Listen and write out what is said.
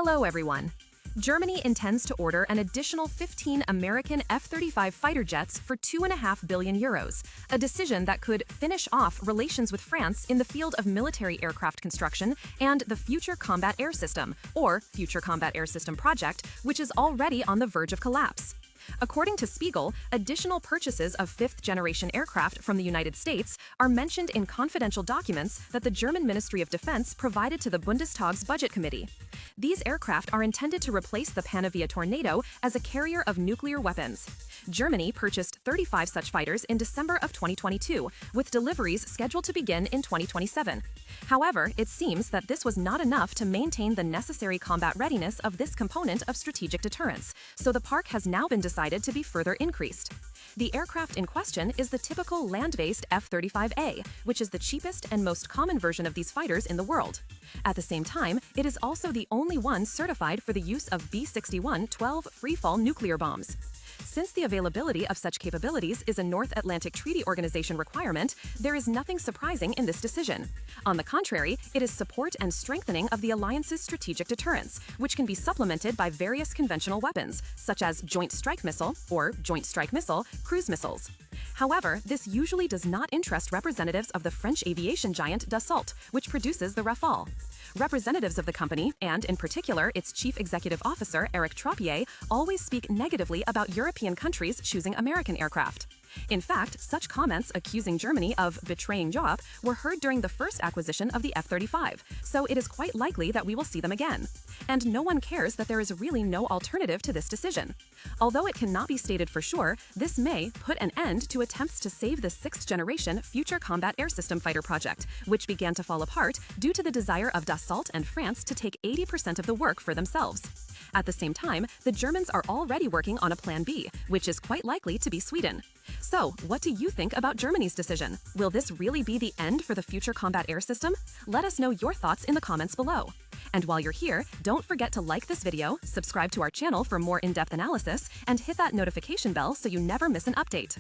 Hello, everyone. Germany intends to order an additional 15 American F-35 fighter jets for €2.5 billion, a decision that could finish off relations with France in the field of military aircraft construction and the Future Combat Air System, or Future Combat Air System project, which is already on the verge of collapse. According to Spiegel, additional purchases of fifth-generation aircraft from the United States are mentioned in confidential documents that the German Ministry of Defense provided to the Bundestag's Budget Committee. These aircraft are intended to replace the Panavia Tornado as a carrier of nuclear weapons. Germany purchased 35 such fighters in December of 2022, with deliveries scheduled to begin in 2027. However, it seems that this was not enough to maintain the necessary combat readiness of this component of strategic deterrence, so the park has now been decided to be further increased. The aircraft in question is the typical land-based F-35A, which is the cheapest and most common version of these fighters in the world. At the same time, it is also the only one certified for the use of B-61 12 freefall nuclear bombs. Since the availability of such capabilities is a North Atlantic Treaty Organization requirement, there is nothing surprising in this decision. On the contrary, it is support and strengthening of the alliance's strategic deterrence, which can be supplemented by various conventional weapons, such as Joint Strike Missile or Joint Strike Missile cruise missiles. However, this usually does not interest representatives of the French aviation giant Dassault, which produces the Rafale. Representatives of the company, and in particular its chief executive officer Eric Trappier, always speak negatively about European countries choosing American aircraft. In fact, such comments accusing Germany of betraying Europe were heard during the first acquisition of the F-35, so it is quite likely that we will see them again. And no one cares that there is really no alternative to this decision. Although it cannot be stated for sure, this may put an end to attempts to save the sixth-generation Future Combat Air System fighter project, which began to fall apart due to the desire of Dassault and France to take 80% of the work for themselves. At the same time, the Germans are already working on a Plan B, which is quite likely to be Sweden. So, what do you think about Germany's decision? Will this really be the end for the Future Combat Air System? Let us know your thoughts in the comments below. And while you're here, don't forget to like this video, subscribe to our channel for more in-depth analysis, and hit that notification bell so you never miss an update.